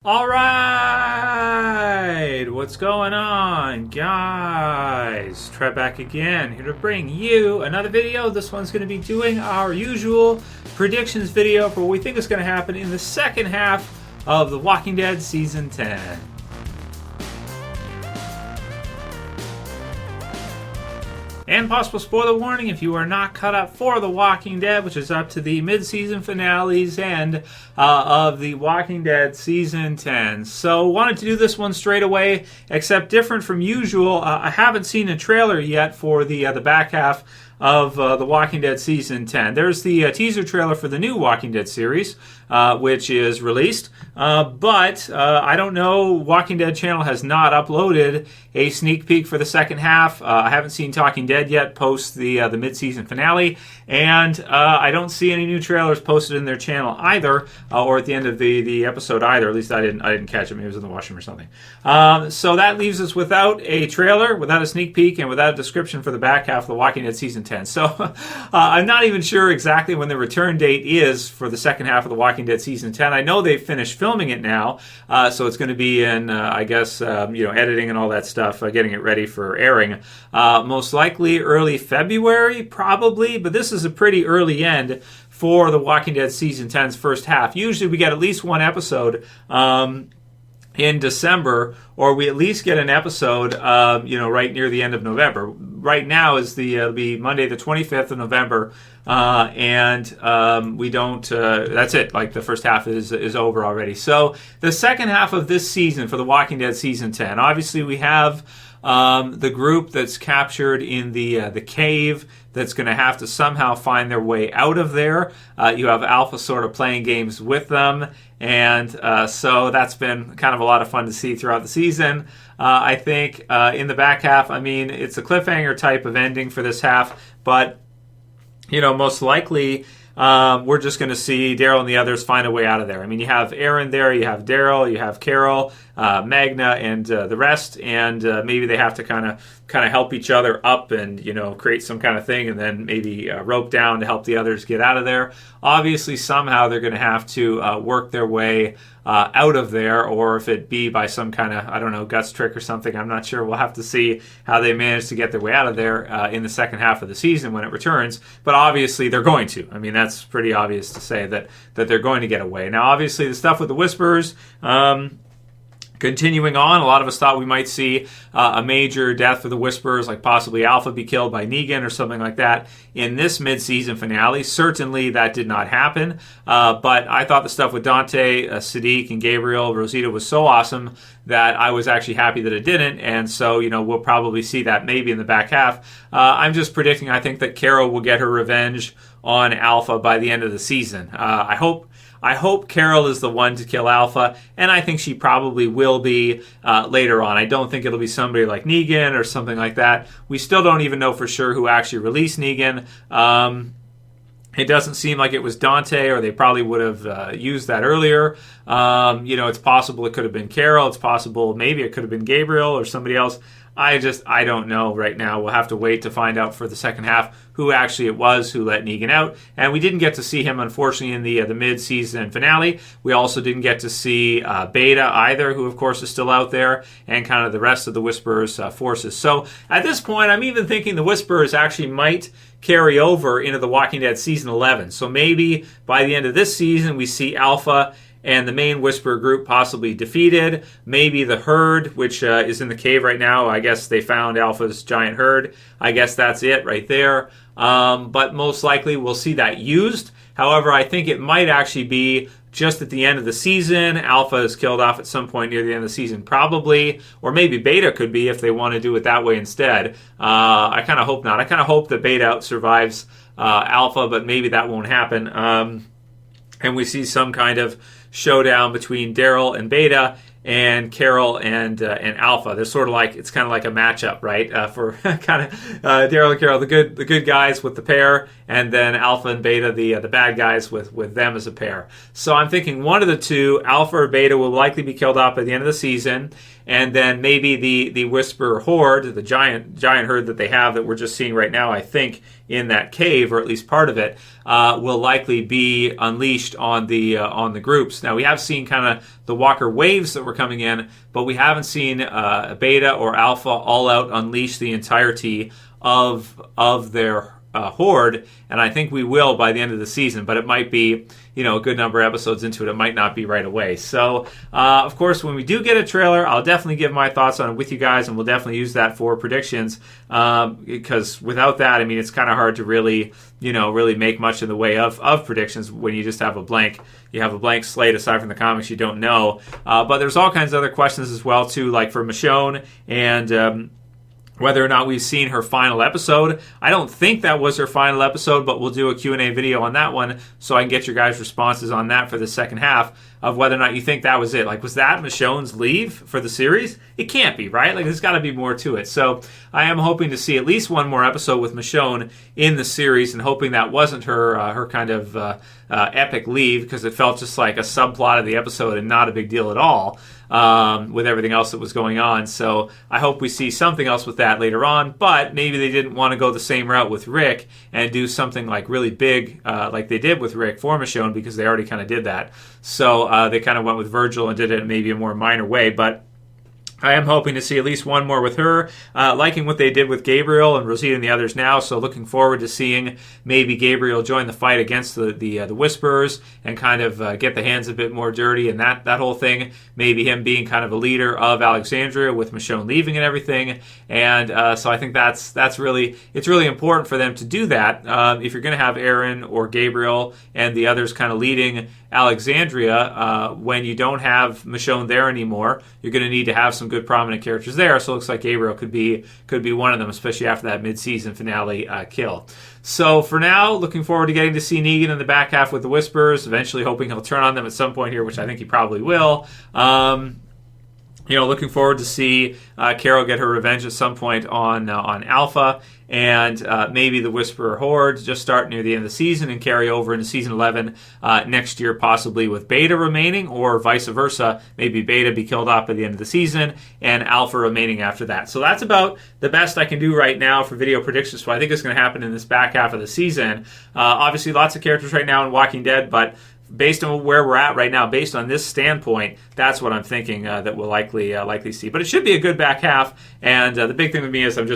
All right, what's going on, guys? Trev back again, here to bring you another video. This one's going to be doing our usual predictions video for what we think is going to happen in the second half of The Walking Dead Season 10. And possible spoiler warning if you are not caught up for The Walking Dead, which is up to the mid-season finales and of The Walking Dead Season 10. So wanted to do this one straight away, except different from usual. I haven't seen a trailer yet for the back half of The Walking Dead Season 10. There's the teaser trailer for the new Walking Dead series, which is released. But I don't know, Walking Dead channel has not uploaded a sneak peek for the second half. I haven't seen Talking Dead yet post the mid-season finale. And I don't see any new trailers posted in their channel either, or at the end of the episode either. At least I didn't catch it. Maybe it was in the washroom or something. So that leaves us without a trailer, without a sneak peek, and without a description for the back half of The Walking Dead Season 10. So I'm not even sure exactly when the return date is for the second half of The Walking Dead Season 10. I know they've finished filming it now, so it's going to be in, I guess, editing and all that stuff, getting it ready for airing. Most likely early February, probably, but this is a pretty early end for The Walking Dead Season 10's first half. Usually we get at least one episode in December, or we at least get an episode, right near the end of November. Right now is it'll be Monday the 25th of November, and we don't, that's it, like the first half is over already. So the second half of this season for The Walking Dead Season 10, obviously we have the group that's captured in the cave that's going to have to somehow find their way out of there. You have Alpha sort of playing games with them, and so that's been kind of a lot of fun to see throughout the season. I think in the back half, I mean, it's a cliffhanger type of ending for this half, but most likely we're just going to see Daryl and the others find a way out of there. I mean, you have Aaron there, you have Daryl, you have Carol, Magna, and the rest, and maybe they have to kind of help each other up and create some kind of thing, and then maybe rope down to help the others get out of there. Obviously, somehow they're going to have to work their way out of there, or if it be by some kind of, guts trick or something, I'm not sure. We'll have to see how they manage to get their way out of there in the second half of the season when it returns. But obviously, they're going to. I mean, that's pretty obvious to say that they're going to get away. Now, obviously, the stuff with the Whisperers, continuing on, a lot of us thought we might see a major death for the Whisperers, like possibly Alpha be killed by Negan or something like that in this mid-season finale. Certainly that did not happen, but I thought the stuff with Dante, Sadiq, and Gabriel, Rosita was so awesome that I was actually happy that it didn't, and so, we'll probably see that maybe in the back half. I'm just predicting, I think that Carol will get her revenge on Alpha by the end of the season. I hope Carol is the one to kill Alpha, and I think she probably will be later on. I don't think it'll be somebody like Negan or something like that. We still don't even know for sure who actually released Negan. It doesn't seem like it was Dante, or they probably would have used that earlier. It's possible it could have been Carol. It's possible maybe it could have been Gabriel or somebody else. I don't know right now. We'll have to wait to find out for the second half who actually it was who let Negan out. And we didn't get to see him, unfortunately, in the mid-season finale. We also didn't get to see Beta either, who, of course, is still out there, and kind of the rest of the Whisperers' forces. So at this point, I'm even thinking the Whisperers actually might carry over into The Walking Dead Season 11. So maybe by the end of this season, we see Alpha and the main Whisperer group possibly defeated. Maybe the herd, which is in the cave right now. I guess they found Alpha's giant herd. I guess that's it right there. But most likely we'll see that used. However, I think it might actually be just at the end of the season. Alpha is killed off at some point near the end of the season, probably. Or maybe Beta could be if they want to do it that way instead. I kind of hope not. I kind of hope that Beta survives Alpha, but maybe that won't happen. And we see some kind of showdown between Daryl and Beta, and Carol and Alpha. They're sort of like, it's kind of like a matchup, right? For kind of Daryl and Carol, the good guys with the pair, and then Alpha and Beta, the bad guys with them as a pair. So I'm thinking one of the two, Alpha or Beta, will likely be killed off by the end of the season, and then maybe the Whisperer horde, the giant herd that they have that we're just seeing right now, I think, in that cave, or at least part of it, will likely be unleashed on the groups. Now, we have seen kind of the Walker waves that were coming in, but we haven't seen Beta or Alpha all out unleash the entirety of their horde, and I think we will by the end of the season, but it might be, a good number of episodes into it. It might not be right away. So, of course, when we do get a trailer, I'll definitely give my thoughts on it with you guys, and we'll definitely use that for predictions, because without that, it's kind of hard to really, really make much in the way of predictions when you just have a blank. You have a blank slate aside from the comics you don't know. But there's all kinds of other questions as well, too, like for Michonne and whether or not we've seen her final episode. I don't think that was her final episode, but we'll do a Q&A video on that one so I can get your guys' responses on that for the second half of whether or not you think that was it. Like, was that Michonne's leave for the series? It can't be, right? Like, there's got to be more to it. So I am hoping to see at least one more episode with Michonne in the series, and hoping that wasn't her kind of epic leave, because it felt just like a subplot of the episode and not a big deal at all with everything else that was going on. So I hope we see something else with that later on, but maybe they didn't want to go the same route with Rick and do something like really big like they did with Rick for Michonne, because they already kind of did that. So they kind of went with Virgil and did it in maybe a more minor way, but I am hoping to see at least one more with her, liking what they did with Gabriel and Rosita and the others now, so looking forward to seeing maybe Gabriel join the fight against the Whisperers and kind of get the hands a bit more dirty and that whole thing, maybe him being kind of a leader of Alexandria with Michonne leaving and everything, and so I think it's really important for them to do that. If you're going to have Aaron or Gabriel and the others kind of leading Alexandria, when you don't have Michonne there anymore, you're going to need to have some good prominent characters there. So it looks like Gabriel could be one of them, especially after that mid-season finale kill. So for now, looking forward to getting to see Negan in the back half with the Whisperers, eventually hoping he'll turn on them at some point here, which I think he probably will. Looking forward to see Carol get her revenge at some point on Alpha, and maybe the Whisperer Horde just start near the end of the season and carry over into Season 11 next year, possibly with Beta remaining, or vice versa. Maybe Beta be killed off by the end of the season and Alpha remaining after that. So that's about the best I can do right now for video predictions. So I think it's going to happen in this back half of the season. Obviously, lots of characters right now in Walking Dead, but based on where we're at right now, based on this standpoint, that's what I'm thinking that we'll likely see. But it should be a good back half, and the big thing with me is I'm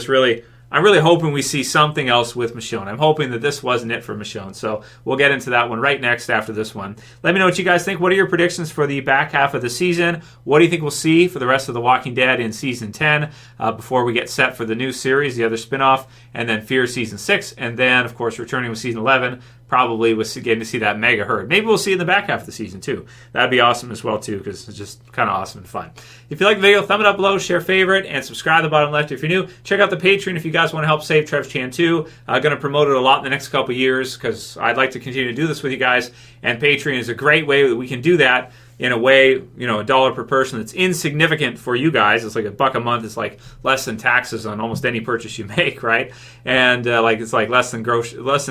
really hoping we see something else with Michonne. I'm hoping that this wasn't it for Michonne. So we'll get into that one right next after this one. Let me know what you guys think. What are your predictions for the back half of the season? What do you think we'll see for the rest of The Walking Dead in Season 10 before we get set for the new series, the other spinoff, and then Fear Season 6, and then, of course, returning with Season 11, probably with getting to see that mega herd. Maybe we'll see it in the back half of the season, too. That'd be awesome as well, too, because it's just kind of awesome and fun. If you like the video, thumb it up below, share favorite, and subscribe at the bottom left if you're new. Check out the Patreon if you guys want to help save Trev's Chan, too. I'm going to promote it a lot in the next couple years, because I'd like to continue to do this with you guys, and Patreon is a great way that we can do that in a way, $1 per person that's insignificant for you guys. It's like $1 a month. It's like less than taxes on almost any purchase you make, right? And it's like less than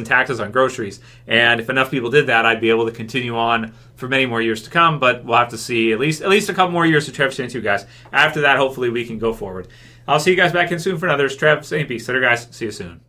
taxes on groceries. And if enough people did that, I'd be able to continue on for many more years to come. But we'll have to see at least a couple more years of Trev Stand 2, guys. After that, hopefully we can go forward. I'll see you guys back in soon for another Trev Stand Peace. Later, guys. See you soon.